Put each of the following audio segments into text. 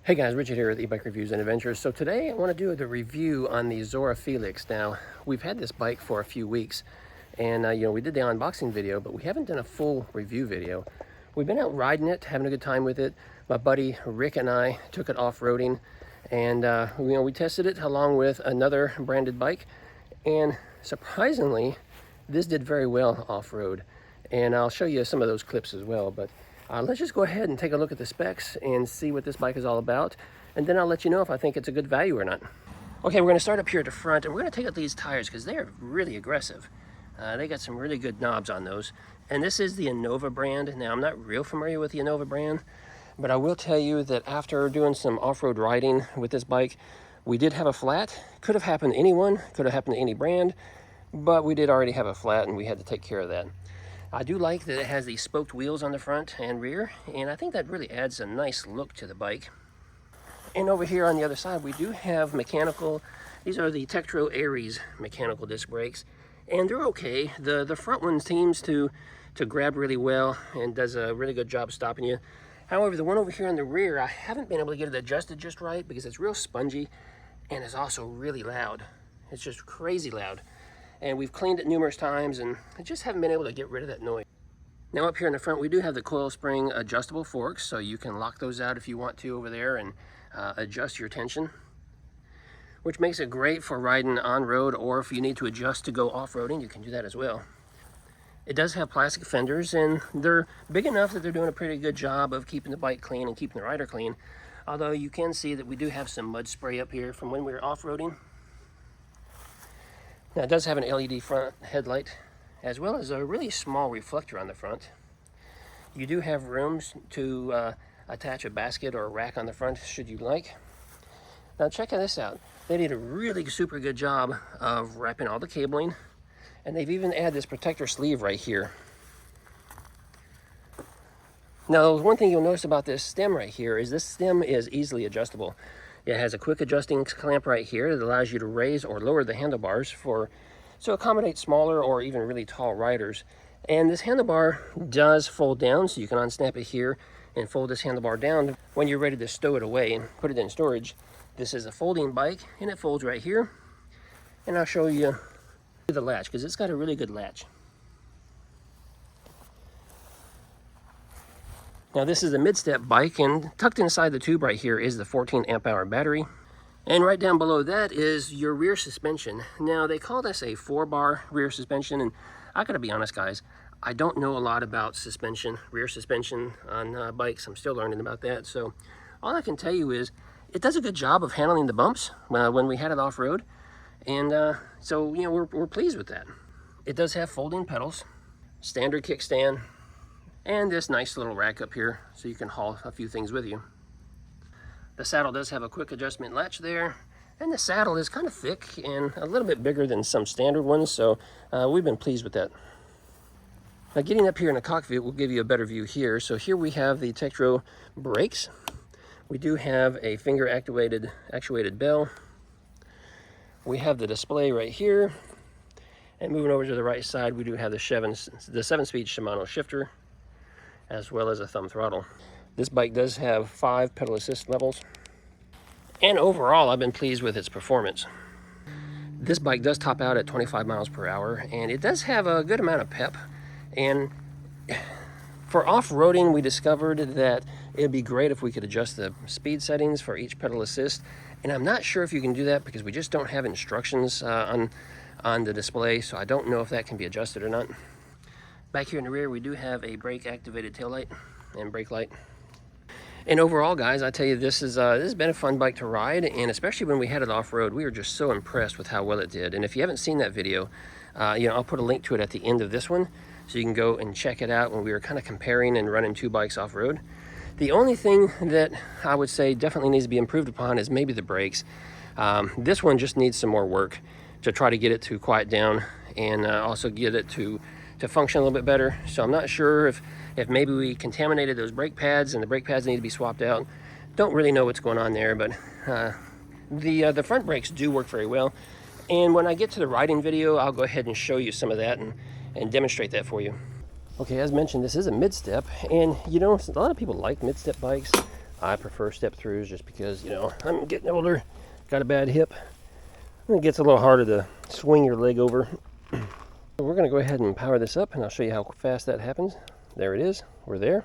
Hey guys, Richard here with eBike Reviews and Adventures. So today I want to do the review on the ZORA Felix. Now, we've had this bike for a few weeks and we did the unboxing video, but we haven't done a full review video. We've been out riding it, having a good time with it. My buddy Rick and I took it off-roading and we tested it along with another branded bike, and surprisingly this did very well off-road, and I'll show you some of those clips as well. But let's just go ahead and take a look at the specs and see what this bike is all about, and then I'll let you know if I think it's a good value or not. Okay, we're going to start up here at the front, and we're going to take out these tires because they're really aggressive. They got some really good knobs on those, and this is the Innova brand. Now, I'm not real familiar with the Innova brand, but I will tell you that after doing some off-road riding with this bike, we did have a flat. Could have happened to anyone, could have happened to any brand, but we did already have a flat and we had to take care of that. I do like that it has these spoked wheels on the front and rear, and I think that really adds a nice look to the bike. And over here on the other side, we do have mechanical. These are the Tektro Aries mechanical disc brakes, and they're okay. The front one seems to grab really well and does a really good job stopping you. However, the one over here on the rear, I haven't been able to get it adjusted just right because it's real spongy and it's also really loud. It's just crazy loud. And we've cleaned it numerous times and I just haven't been able to get rid of that noise. Now up here in the front, we do have the coil spring adjustable forks, so you can lock those out if you want to over there and adjust your tension, which makes it great for riding on road, or if you need to adjust to go off-roading, you can do that as well. It does have plastic fenders, and they're big enough that they're doing a pretty good job of keeping the bike clean and keeping the rider clean. Although you can see that we do have some mud spray up here from when we were off-roading. Now, it does have an LED front headlight, as well as a really small reflector on the front. You do have rooms to attach a basket or a rack on the front, should you like. Now, check this out. They did a really super good job of wrapping all the cabling, and they've even added this protector sleeve right here. Now, one thing you'll notice about this stem right here is this stem is easily adjustable. It has a quick adjusting clamp right here that allows you to raise or lower the handlebars to accommodate smaller or even really tall riders. And this handlebar does fold down, so you can unsnap it here and fold this handlebar down when you're ready to stow it away and put it in storage. This is a folding bike, and it folds right here. And I'll show you the latch because it's got a really good latch. Now, this is a mid-step bike, and tucked inside the tube right here is the 14 amp hour battery. And right down below that is your rear suspension. Now, they call this a 4-bar rear suspension, and I gotta be honest, guys, I don't know a lot about suspension, rear suspension on bikes. I'm still learning about that. So all I can tell you is it does a good job of handling the bumps when we had it off-road. And so, we're pleased with that. It does have folding pedals, standard kickstand, and this nice little rack up here so you can haul a few things with you. The saddle does have a quick adjustment latch there, and the saddle is kind of thick and a little bit bigger than some standard ones, so we've been pleased with that. Now, getting up here in the cockpit will give you a better view here. So here we have the Tektro brakes. We do have a finger actuated bell. We have the display right here, and moving over to the right side, we do have the 7-speed Shimano shifter, as well as a thumb throttle. This bike does have 5 pedal assist levels, and overall I've been pleased with its performance. This bike does top out at 25 miles per hour, and it does have a good amount of pep. And for off-roading, we discovered that it'd be great if we could adjust the speed settings for each pedal assist, and I'm not sure if you can do that because we just don't have instructions on the display, so I don't know if that can be adjusted or not. Back here in the rear, we do have a brake-activated taillight and brake light. And overall, guys, I tell you, this has been a fun bike to ride, and especially when we had it off-road, we were just so impressed with how well it did. And if you haven't seen that video, I'll put a link to it at the end of this one, so you can go and check it out when we were kind of comparing and running 2 bikes off-road. The only thing that I would say definitely needs to be improved upon is maybe the brakes. This one just needs some more work to try to get it to quiet down and also get it to function a little bit better. So I'm not sure if maybe we contaminated those brake pads and the brake pads need to be swapped out. Don't really know what's going on there, but the front brakes do work very well. And when I get to the riding video, I'll go ahead and show you some of that and demonstrate that for you. Okay, as mentioned, this is a mid-step, and a lot of people like mid-step bikes. I prefer step throughs just because, you know, I'm getting older, got a bad hip. It gets a little harder to swing your leg over. We're going to go ahead and power this up, and I'll show you how fast that happens. There it is. We're there.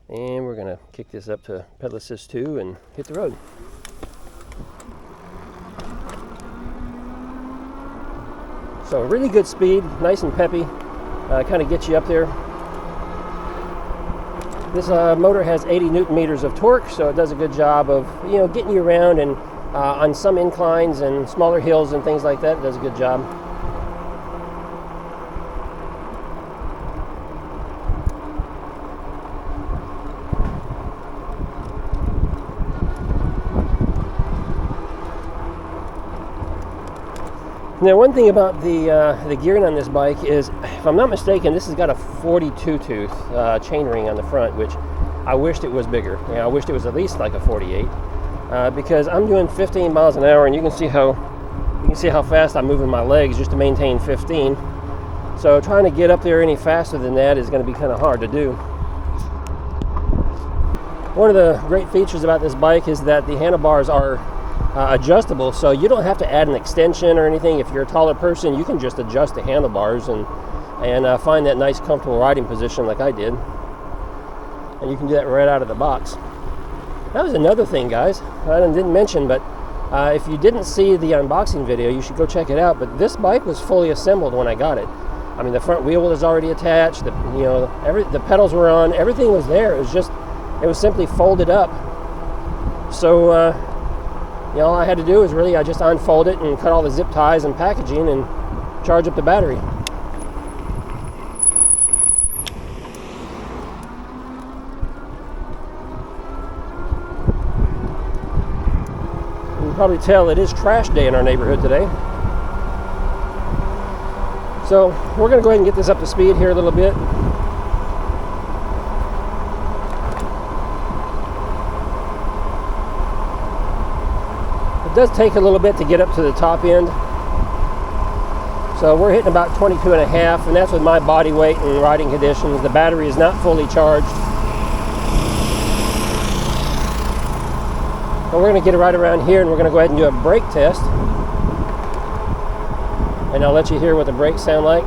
And we're going to kick this up to pedal assist 2 and hit the road. So really good speed, nice and peppy, kind of gets you up there. This motor has 80 Newton meters of torque, so it does a good job of, you know, getting you around, and on some inclines and smaller hills and things like that, it does a good job. Now, one thing about the gearing on this bike is, if I'm not mistaken, this has got a 42 tooth chainring on the front, which I wished it was bigger. You know, I wished it was at least like a 48, because I'm doing 15 miles an hour, and you can see how fast I'm moving my legs just to maintain 15. So trying to get up there any faster than that is going to be kind of hard to do. One of the great features about this bike is that the handlebars are adjustable, so you don't have to add an extension or anything. If you're a taller person, you can just adjust the handlebars and find that nice comfortable riding position like I did, and you can do that right out of the box. That was another thing, guys, I didn't mention, but if you didn't see the unboxing video, you should go check it out. But this bike was fully assembled when I got it. I mean, the front wheel was already attached, the pedals were on, everything was there. It was simply folded up. So you know, all I had to do is really, I just unfold it and cut all the zip ties and packaging and charge up the battery. You can probably tell it is trash day in our neighborhood today. So we're going to go ahead and get this up to speed here a little bit. It does take a little bit to get up to the top end, so we're hitting about 22 and a half, and that's with my body weight and riding conditions. The battery is not fully charged, but we're going to get it right around here, and we're going to go ahead and do a brake test, and I'll let you hear what the brakes sound like.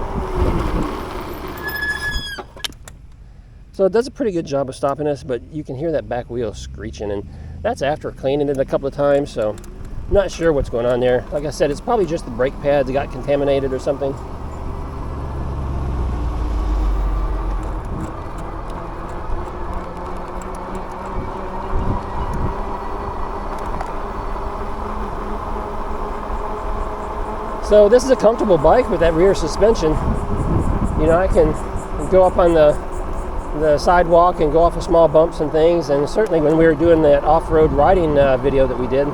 So it does a pretty good job of stopping us, but you can hear that back wheel screeching, and that's after cleaning it a couple of times, so not sure what's going on there. Like I said, it's probably just the brake pads that got contaminated or something. So this is a comfortable bike with that rear suspension. You know, I can go up on the sidewalk and go off of small bumps and things, and certainly when we were doing that off-road riding video that we did,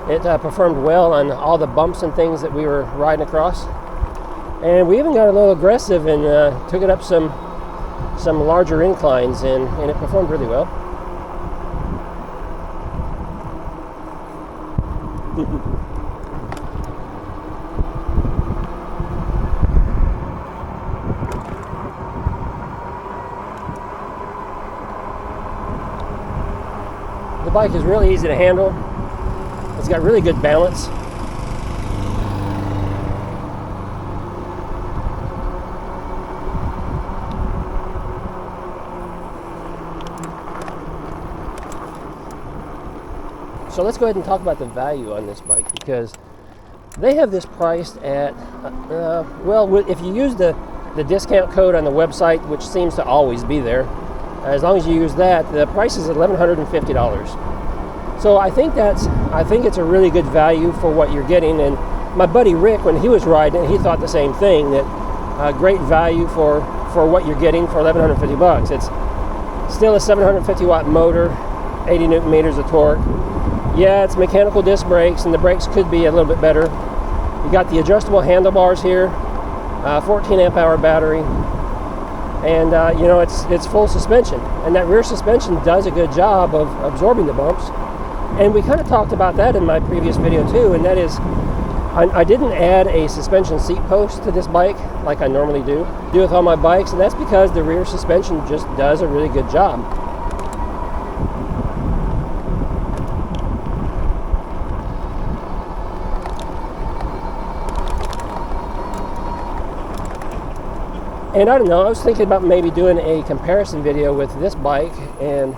it performed well on all the bumps and things that we were riding across. And we even got a little aggressive and took it up some larger inclines, and it performed really well. The bike is really easy to handle. It's got really good balance. So let's go ahead and talk about the value on this bike, because they have this priced at, well, if you use the discount code on the website, which seems to always be there, as long as you use that, the price is $1,150. So I think it's a really good value for what you're getting. And my buddy Rick, when he was riding it, he thought the same thing, that great value for what you're getting for $1,150. It's still a 750 watt motor, 80 Newton meters of torque. Yeah, it's mechanical disc brakes, and the brakes could be a little bit better. You got the adjustable handlebars here, 14 amp hour battery, and you know, it's full suspension, and that rear suspension does a good job of absorbing the bumps. And we kind of talked about that in my previous video too, and that is, I didn't add a suspension seat post to this bike like I normally do with all my bikes, and that's because the rear suspension just does a really good job. And I don't know, I was thinking about maybe doing a comparison video with this bike and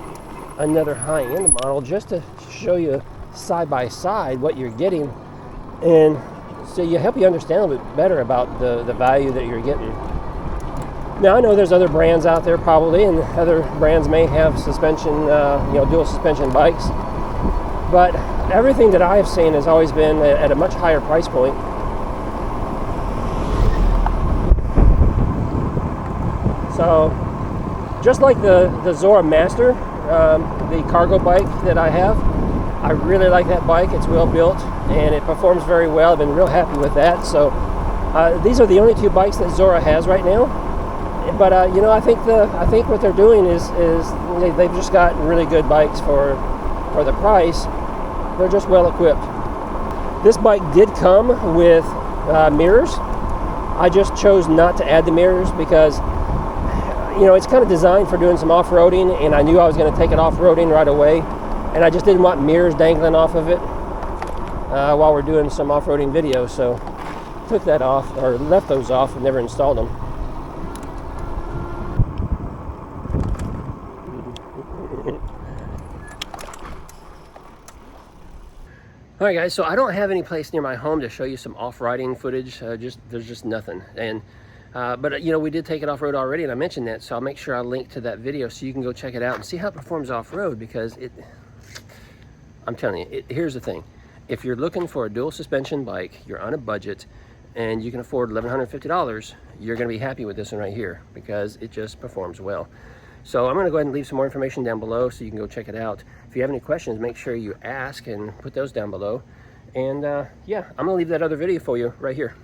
another high-end model, just to show you side by side what you're getting, and so you help you understand a little bit better about the value that you're getting. Now I know there's other brands out there probably, and other brands may have suspension, dual suspension bikes, but everything that I have seen has always been at a much higher price point. So just like the ZORA Master, the cargo bike that I have, I really like that bike. It's well built and it performs very well. I've been real happy with that. So these are the only two bikes that ZORA has right now. But I think what they're doing is they've just got really good bikes for the price. They're just well equipped. This bike did come with mirrors. I just chose not to add the mirrors because it's kind of designed for doing some off-roading, and I knew I was going to take it off-roading right away, and I just didn't want mirrors dangling off of it while we're doing some off-roading videos, so took that off, or left those off and never installed them. Alright guys, so I don't have any place near my home to show you some off-riding footage. There's just nothing. And but we did take it off-road already, and I mentioned that, so I'll make sure I link to that video so you can go check it out and see how it performs off-road, because I'm telling you, here's the thing. If you're looking for a dual suspension bike, you're on a budget, and you can afford $1,150, you're going to be happy with this one right here, because it just performs well. So I'm going to go ahead and leave some more information down below so you can go check it out. If you have any questions, make sure you ask and put those down below. And yeah, I'm going to leave that other video for you right here.